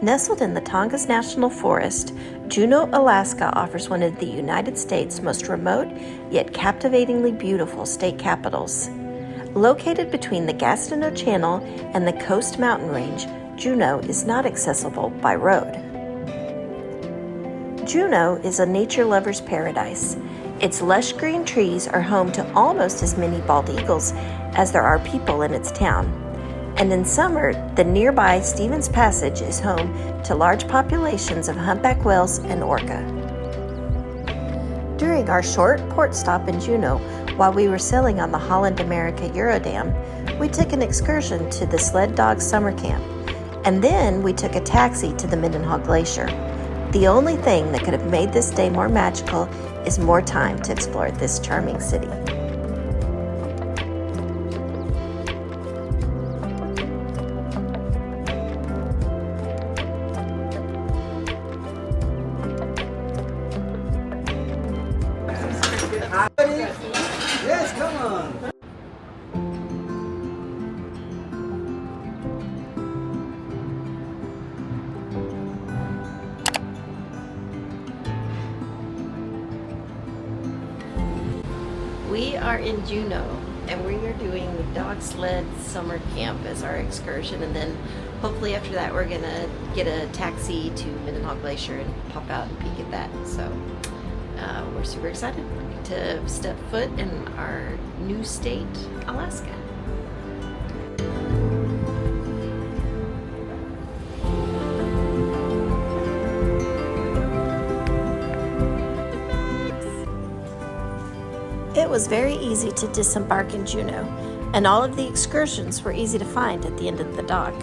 Nestled in the Tongas National Forest, Juneau, Alaska offers one of the United States' most remote yet captivatingly beautiful state capitals. Located between the Gastineau Channel and the Coast Mountain Range, Juneau is not accessible by road. Juneau is a nature lover's paradise. Its lush green trees are home to almost as many bald eagles as there are people in its town. And in summer, the nearby Stevens Passage is home to large populations of humpback whales and orca. During our short port stop in Juneau, while we were sailing on the Holland American Eurodam, we took an excursion to the Dog Sled Summer Camp, and then we took a taxi to the Mendenhall Glacier. The only thing that could have made this day more magical is more time to explore this charming city. Yes, come on. We are in Juneau, and we are doing the Dog Sled Summer Camp as our excursion, and then hopefully after that we're gonna get a taxi to Mendenhall Glacier and pop out and peek at that. So we're super excited to step foot in our new state, Alaska. It was very easy to disembark in Juneau, and all of the excursions were easy to find at the end of the dock.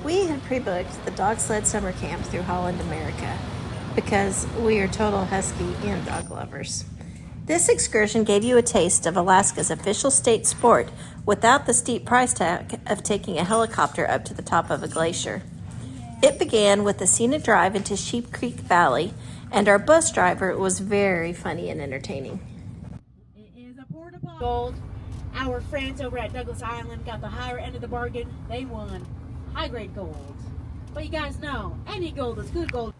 We had pre-booked the Dog Sled Summer Camp through Holland America because we are total husky and dog lovers. This excursion gave you a taste of Alaska's official state sport without the steep price tag of taking a helicopter up to the top of a glacier. It began with a scenic drive into Sheep Creek Valley, and our bus driver was very funny and entertaining. It is a porta-potty. Gold. Our friends over at Douglas Island got the higher end of the bargain. They won high-grade gold. But you guys know, any gold is good gold.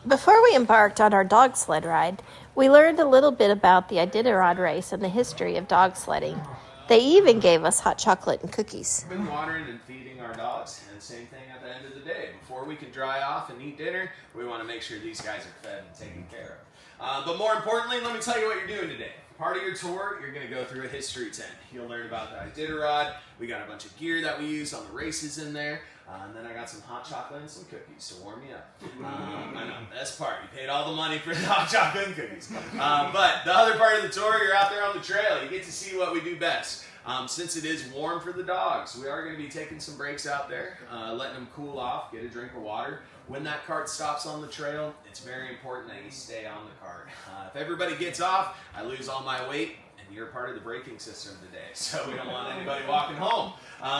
Before we embarked on our dog sled ride, we learned a little bit about the Iditarod race and the history of dog sledding. They even gave us hot chocolate and cookies. We've been watering and feeding our dogs, and the same thing at the end of the day. Before we can dry off and eat dinner, we want to make sure these guys are fed and taken care of. But more importantly, let me tell you what you're doing today. Part of your tour, you're going to go through a history tent. You'll learn about the Iditarod. We got a bunch of gear that we use on the races in there. And then I got some hot chocolate and some cookies to warm you up. I know, best part. You paid all the money for the hot chocolate and cookies. But the other part of the tour, you're out there on the trail. You get to see what we do best. Since it is warm for the dogs, we are going to be taking some breaks out there, letting them cool off, get a drink of water. When that cart stops on the trail, it's very important that you stay on the cart. If everybody gets off, I lose all my weight, and you're part of the braking system today, so we don't want anybody walking home. I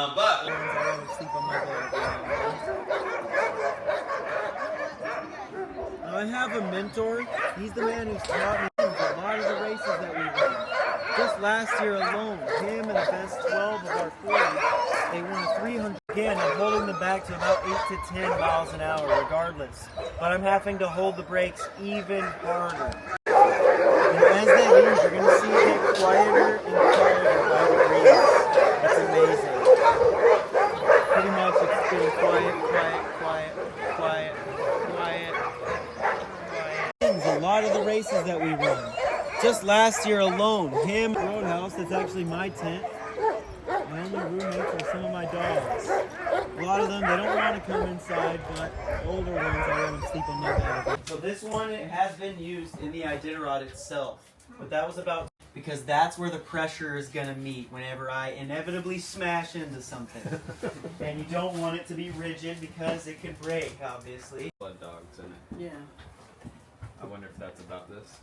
have a mentor. He's the man who's taught me a lot of the races that we run. Just last year alone, him and the best 12 of our 40, they won a 300. Again, I'm holding them back to about 8 to 10 miles an hour regardless. But I'm having to hold the brakes even harder. breeze. You're gonna see it get quieter and quieter by the breeze. It's amazing. Pretty much it's getting quiet, quiet, quiet, quiet, quiet, quiet. A lot of the races that we run. Just last year alone, him Roadhouse, that's actually my tent. My only roommates are some of my dogs. A lot of them, they don't want to come inside, but older ones, I let them sleep on my bed. So this one, it has been used in the Iditarod itself, but that was about because that's where the pressure is going to meet whenever I inevitably smash into something. And you don't want it to be rigid because it could break, obviously. Blood dogs in it. Yeah. I wonder if that's about this.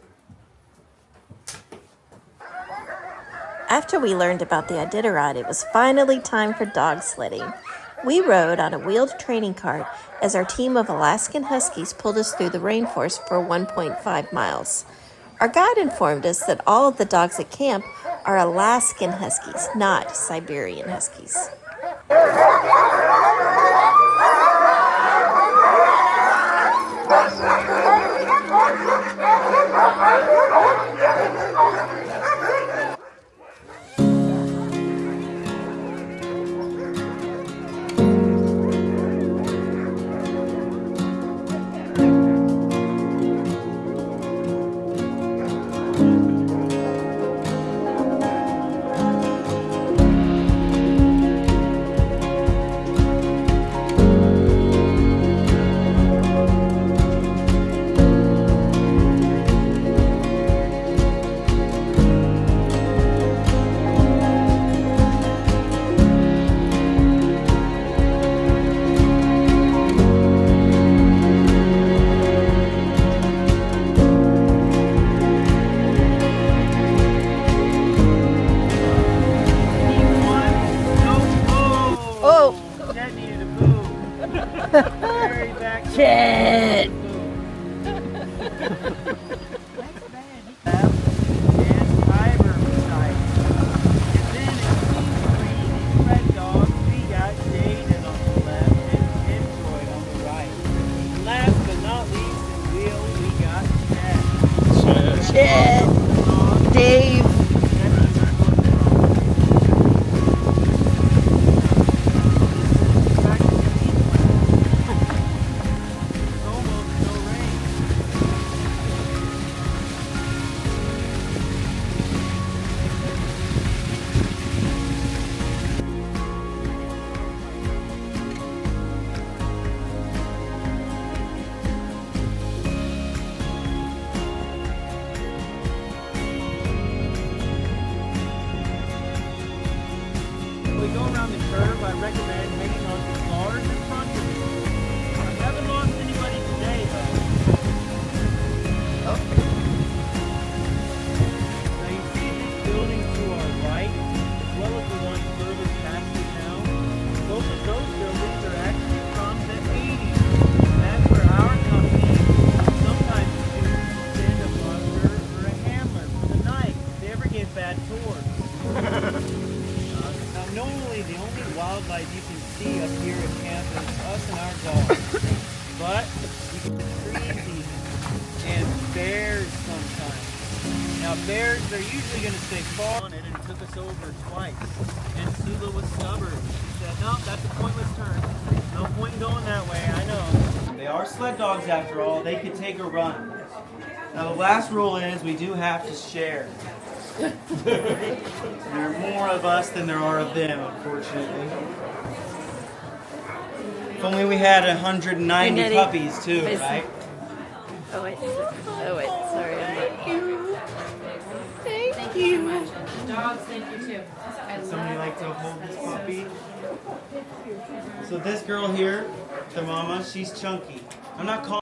After we learned about the Iditarod, it was finally time for dog sledding. We rode on a wheeled training cart as our team of Alaskan Huskies pulled us through the rainforest for 1.5 miles. Our guide informed us that all of the dogs at camp are Alaskan Huskies, not Siberian Huskies. Shit! Shit! Dave! We go around the curve, I recommend hanging on to bars in front of you. I haven't lost anybody today, though. Now you see these buildings to our right, as well as the one further past it now. Both of those buildings are actually from the 80s. And that's where our company sometimes chooses to send a buster or a handler for the night if they ever get bad tours. Normally, the only wildlife you can see up here at camp is us and our dogs. But you can see trees even, and bears sometimes. Now, bears, they're usually going to stay far on it, and it took us over twice. And Sula was stubborn. She said, no, that's a pointless turn. No point in going that way, I know. They are sled dogs after all. They could take a run. Now, the last rule is we do have to share. There are more of us than there are of them, unfortunately. If only we had 190 puppies too, right? Oh wait, sorry. Thank you so much. The dogs, thank you too. Would somebody like to hold this puppy? So this girl here, the mama, she's chunky. I'm not calling.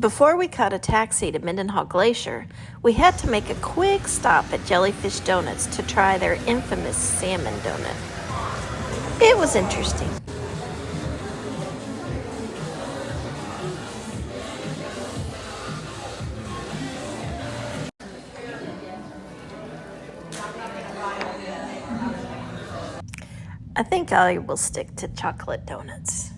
Before we caught a taxi to Mendenhall Glacier, we had to make a quick stop at Jellyfish Donuts to try their infamous salmon donut. It was interesting. I think I will stick to chocolate donuts.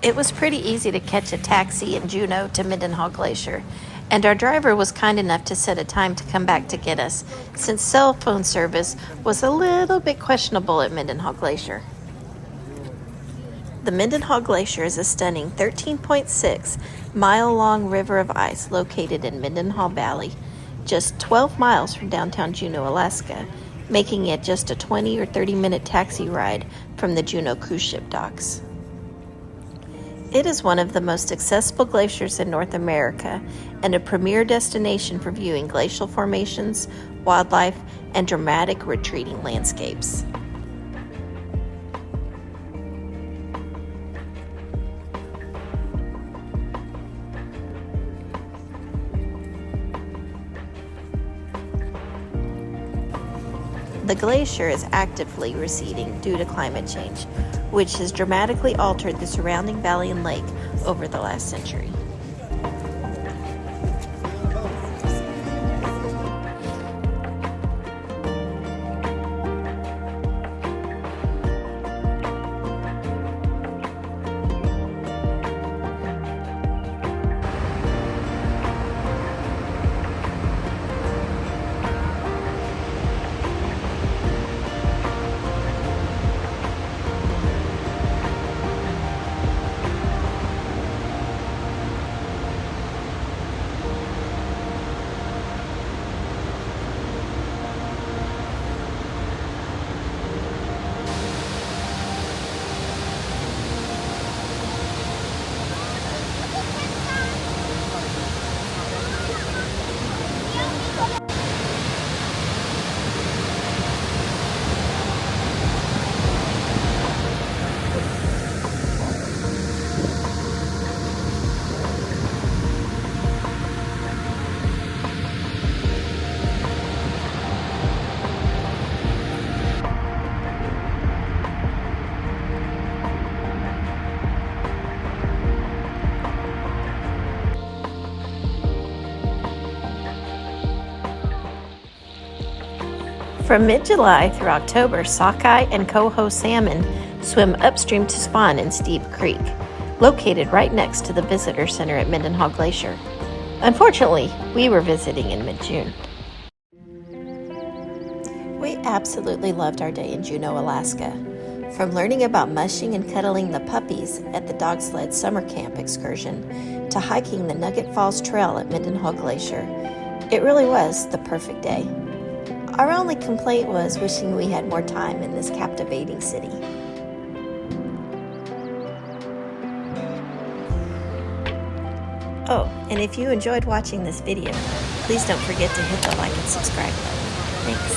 It was pretty easy to catch a taxi in Juneau to Mendenhall Glacier, and our driver was kind enough to set a time to come back to get us, since cell phone service was a little bit questionable at Mendenhall Glacier. The Mendenhall Glacier is a stunning 13.6-mile-long river of ice located in Mendenhall Valley, just 12 miles from downtown Juneau, Alaska, making it just a 20 or 30-minute taxi ride from the Juneau cruise ship docks. It is one of the most accessible glaciers in North America and a premier destination for viewing glacial formations, wildlife, and dramatic retreating landscapes. The glacier is actively receding due to climate change, which has dramatically altered the surrounding valley and lake over the last century. From mid-July through October, sockeye and coho salmon swim upstream to spawn in Steep Creek, located right next to the visitor center at Mendenhall Glacier. Unfortunately, we were visiting in mid-June. We absolutely loved our day in Juneau, Alaska. From learning about mushing and cuddling the puppies at the Dog Sled Summer Camp excursion to hiking the Nugget Falls Trail at Mendenhall Glacier, it really was the perfect day. Our only complaint was wishing we had more time in this captivating city. Oh, and if you enjoyed watching this video, please don't forget to hit the like and subscribe button. Thanks.